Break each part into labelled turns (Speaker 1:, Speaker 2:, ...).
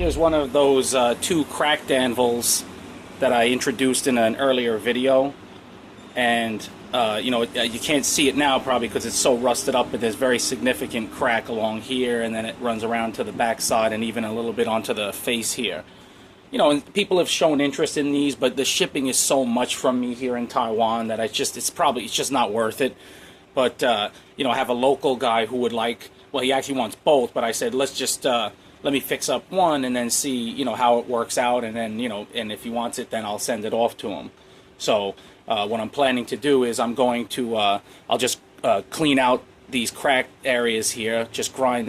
Speaker 1: Here's one of those two cracked anvils that I introduced in an earlier video, and you know, you can't see it now probably because it's so rusted up, but there's very significant crack along here, and then it runs around to the back side and even a little bit onto the face here. You know, and people have shown interest in these, but the shipping is so much from me here in Taiwan that it's just not worth it. But you know, I have a local guy who would like, well, he actually wants both, but I said, let's just let me fix up one and then see, you know, how it works out, and then, you know, and if he wants it, then I'll send it off to him. So what I'm planning to do is I'm going to I'll just clean out these cracked areas here, just grind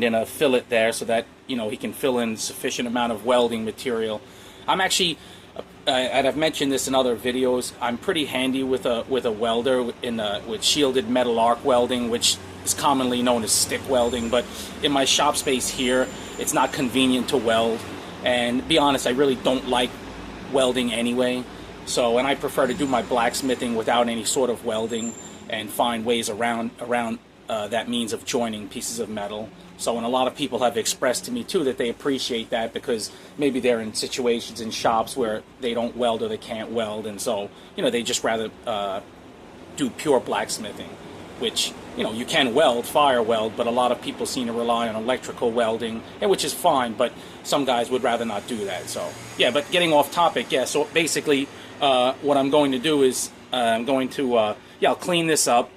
Speaker 1: in a fillet there so that, you know, he can fill in sufficient amount of welding material. I'm actually, and I've mentioned this in other videos, I'm pretty handy with a welder with shielded metal arc welding, which is commonly known as stick welding, but in my shop space here, it's not convenient to weld, and to be honest, I really don't like welding anyway. So, and I prefer to do my blacksmithing without any sort of welding and find ways around that means of joining pieces of metal. So, and a lot of people have expressed to me too that they appreciate that because maybe they're in situations in shops where they don't weld or they can't weld, and so, you know, they just rather do pure blacksmithing, which, you know, you can weld, fire weld, but a lot of people seem to rely on electrical welding, and which is fine, but some guys would rather not do that. So, yeah, but getting off topic, yeah, so basically what I'm going to do is I'm going to, yeah, I'll clean this up,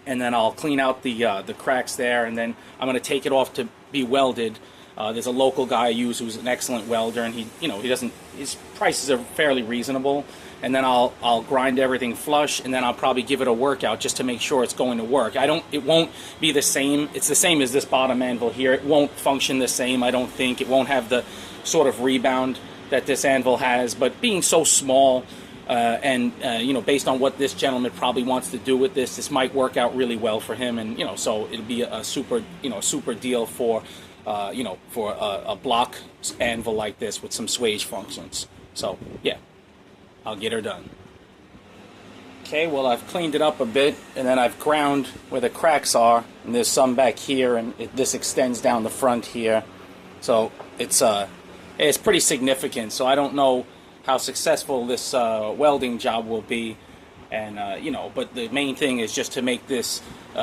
Speaker 1: and then I'll clean out the cracks there, and then I'm going to take it off to be welded. There's a local guy I use who's an excellent welder, and his prices are fairly reasonable. And then I'll grind everything flush, and then I'll probably give it a workout just to make sure it's going to work. It won't be the same. It's the same as this bottom anvil here. It won't function the same, I don't think. It won't have the sort of rebound that this anvil has. But being so small, and you know, based on what this gentleman probably wants to do with this might work out really well for him. And, you know, so it'll be a super deal for you know, for a block anvil like this with some swage functions. So yeah, I'll get her done. Okay, well, I've cleaned it up a bit, and then I've ground where the cracks are, and there's some back here, and this extends down the front here. So it's pretty significant. So I don't know how successful this welding job will be, and you know, but the main thing is just to make this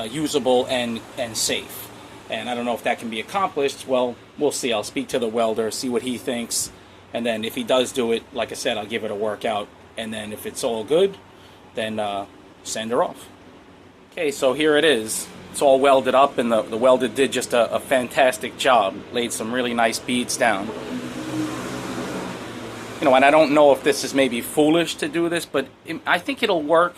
Speaker 1: usable and safe. And I don't know if that can be accomplished. Well, we'll see. I'll speak to the welder, see what he thinks. And then if he does do it, like I said, I'll give it a workout. And then if it's all good, then send her off. Okay, so here it is. It's all welded up, and the welder did just a fantastic job. Laid some really nice beads down. You know, and I don't know if this is maybe foolish to do this, but I think it'll work.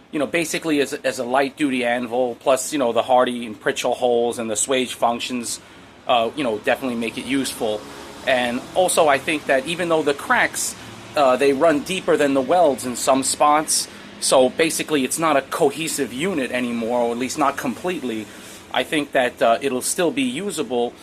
Speaker 1: You know, basically as a light-duty anvil, plus, you know, the Hardy and Pritchell holes and the swage functions, you know, definitely make it useful. And also, I think that even though the cracks, they run deeper than the welds in some spots, so basically it's not a cohesive unit anymore, or at least not completely. I think that it'll still be usable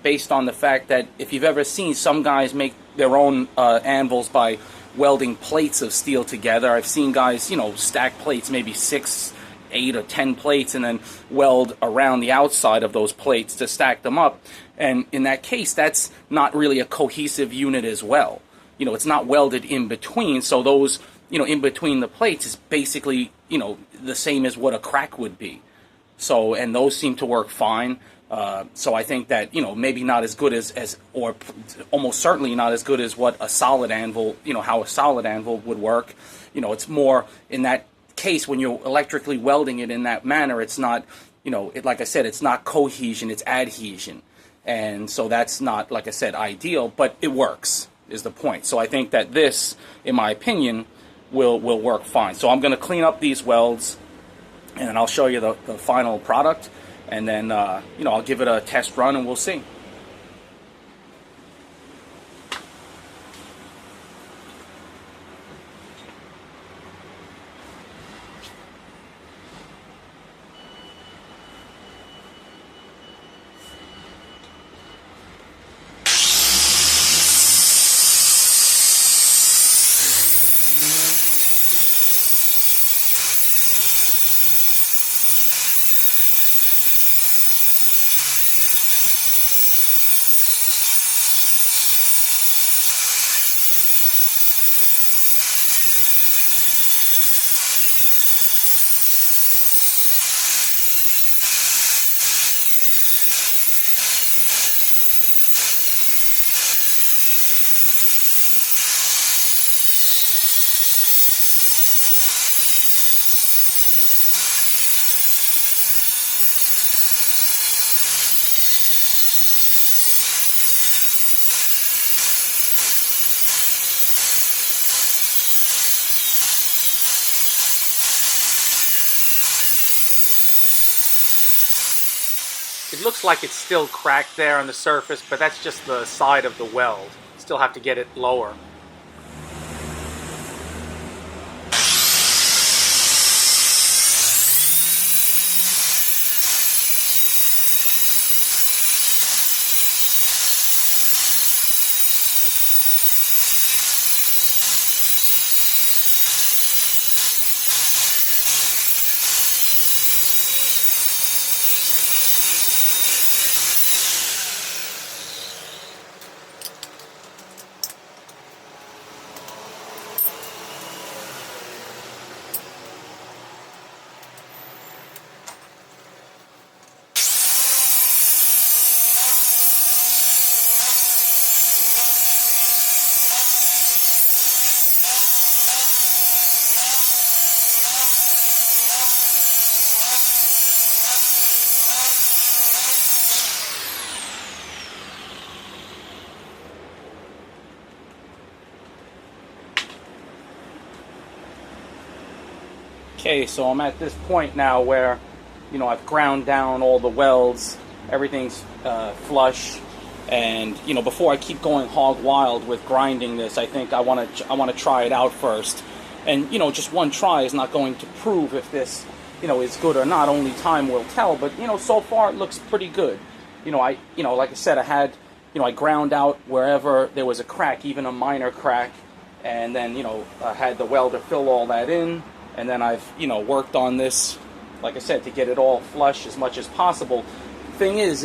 Speaker 1: based on the fact that if you've ever seen some guys make their own anvils by welding plates of steel together. I've seen guys, you know, stack plates, maybe 6, 8, or 10 plates, and then weld around the outside of those plates to stack them up. And in that case, that's not really a cohesive unit as well. You know, it's not welded in between, so those, you know, in between the plates is basically, you know, the same as what a crack would be. So, and those seem to work fine. So I think that, you know, maybe not as good as, or almost certainly not as good as what a solid anvil, you know, how a solid anvil would work. You know, it's more in that case when you're electrically welding it in that manner, it's not, you know, like I said, it's not cohesion, it's adhesion. And so that's not, like I said, ideal, but it works, is the point. So I think that this, in my opinion, will work fine. So I'm going to clean up these welds, and then I'll show you the final product. And then, you know, I'll give it a test run and we'll see. It looks like it's still cracked there on the surface, but that's just the side of the weld. Still have to get it lower. Okay, so I'm at this point now where, you know, I've ground down all the welds, everything's flush, and, you know, before I keep going hog wild with grinding this, I think I want to try it out first. And, you know, just one try is not going to prove if this, you know, is good or not. Only time will tell. But, you know, so far it looks pretty good. You know, like I said, I ground out wherever there was a crack, even a minor crack, and then, you know, I had the welder fill all that in. And then I've, you know, worked on this, like I said, to get it all flush as much as possible. Thing is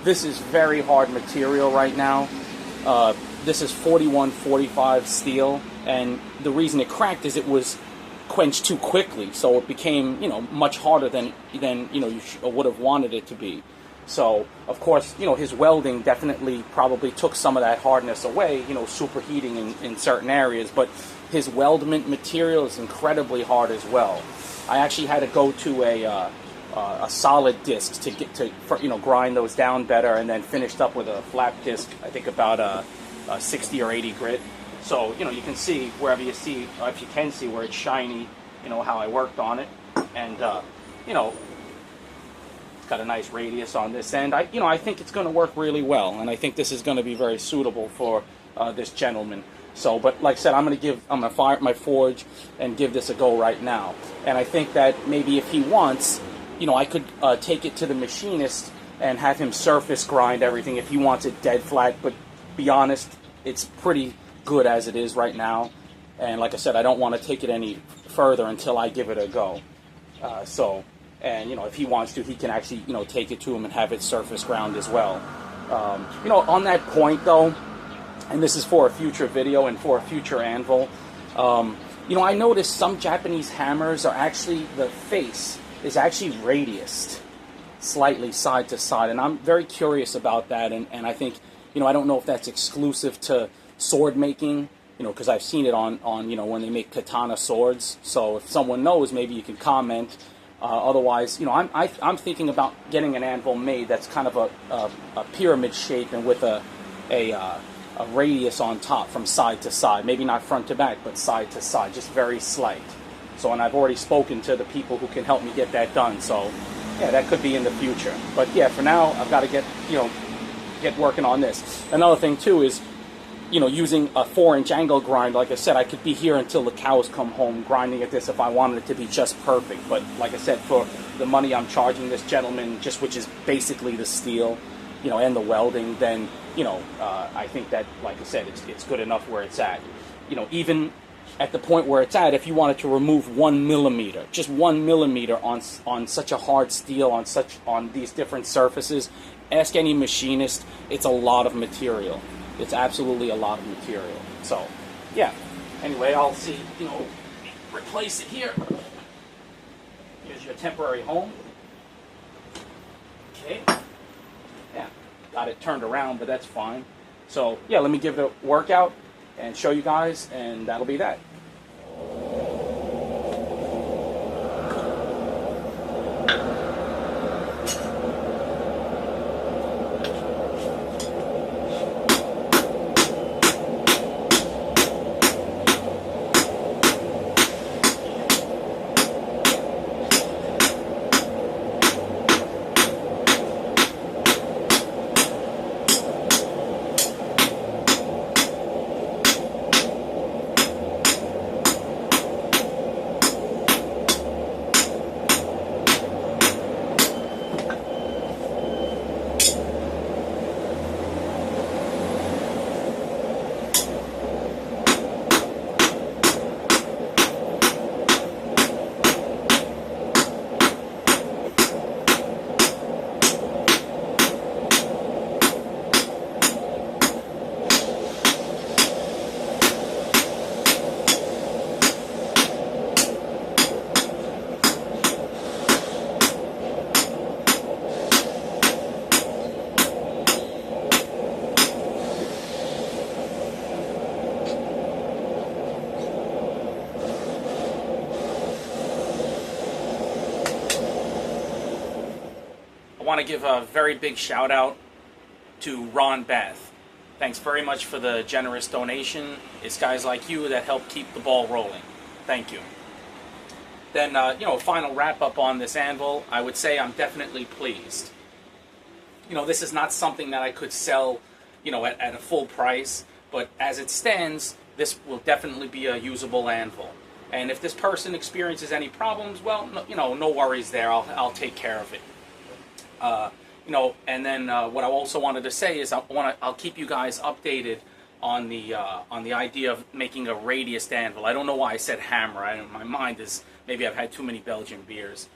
Speaker 1: this is very hard material right now. This is 4145 steel, and the reason it cracked is it was quenched too quickly, so it became, you know, much harder than you know you would have wanted it to be. So, of course, you know, his welding definitely probably took some of that hardness away, you know, superheating in certain areas, but his weldment material is incredibly hard as well. I actually had to go to a solid disc to you know, grind those down better, and then finished up with a flat disc, I think about a 60 or 80 grit. So, you know, you can see wherever you see, or if you can see where it's shiny, you know, how I worked on it. And, you know, it's got a nice radius on this end. I think it's going to work really well, and I think this is going to be very suitable for this gentleman. So, but like I said, I'm going to fire up my forge and give this a go right now. And I think that maybe if he wants, you know, I could take it to the machinist and have him surface grind everything if he wants it dead flat. But be honest, it's pretty good as it is right now. And like I said, I don't want to take it any further until I give it a go. And, you know, if he wants to, he can actually, you know, take it to him and have it surface ground as well. You know, on that point, though, and this is for a future video and for a future anvil, you know, I noticed some Japanese hammers are actually, the face is actually radiused slightly side to side, and I'm very curious about that, and I think, you know, I don't know if that's exclusive to sword making, you know, because I've seen it on, you know, when they make katana swords. So if someone knows, maybe you can comment. Otherwise, you know, I'm thinking about getting an anvil made that's kind of a pyramid shape and with a radius on top from side to side. Maybe not front to back, but side to side, just very slight. So, and I've already spoken to the people who can help me get that done. So, yeah, that could be in the future. But yeah, for now, I've got to get working on this. Another thing too is, you know, using a 4-inch angle grind. Like I said, I could be here until the cows come home grinding at this if I wanted it to be just perfect. But like I said, for the money I'm charging this gentleman, just which is basically the steel, you know, and the welding, then, you know, I think that, like I said, it's good enough where it's at. You know, even at the point where it's at, if you wanted to remove 1 millimeter, just 1 millimeter on such a hard steel, on these different surfaces, ask any machinist. It's a lot of material. It's absolutely a lot of material. So, yeah. Anyway, I'll see, you know, replace it here. Here's your temporary home. Okay. Yeah, got it turned around, but that's fine. So, yeah, let me give it a workout and show you guys, and that'll be that. want to give a very big shout out to Ron Bath. Thanks very much for the generous donation. It's guys like you that help keep the ball rolling. Thank you. Then, final wrap up on this anvil. I would say I'm definitely pleased. This is not something that I could sell, at a full price, but as it stands, this will definitely be a usable anvil. And if this person experiences any problems, well, no worries there. I'll take care of it. And then what I also wanted to say is I'll keep you guys updated on the idea of making a radiused anvil. I don't know why I said hammer. My mind is, maybe I've had too many Belgian beers.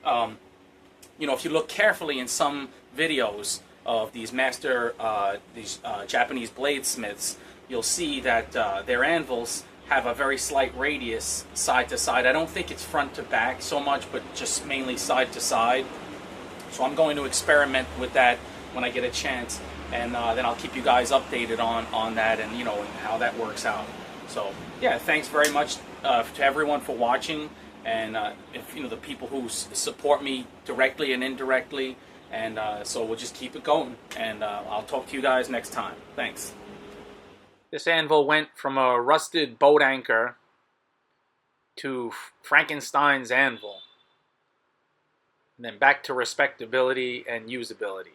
Speaker 1: If you look carefully in some videos of these Japanese bladesmiths, you'll see that their anvils have a very slight radius side to side. I don't think it's front to back so much, but just mainly side to side. So I'm going to experiment with that when I get a chance, and then I'll keep you guys updated on that and and how that works out. So yeah, thanks very much to everyone for watching, and if the people who support me directly and indirectly, and so we'll just keep it going, and I'll talk to you guys next time. Thanks. This anvil went from a rusted boat anchor to Frankenstein's anvil, and then back to respectability and usability.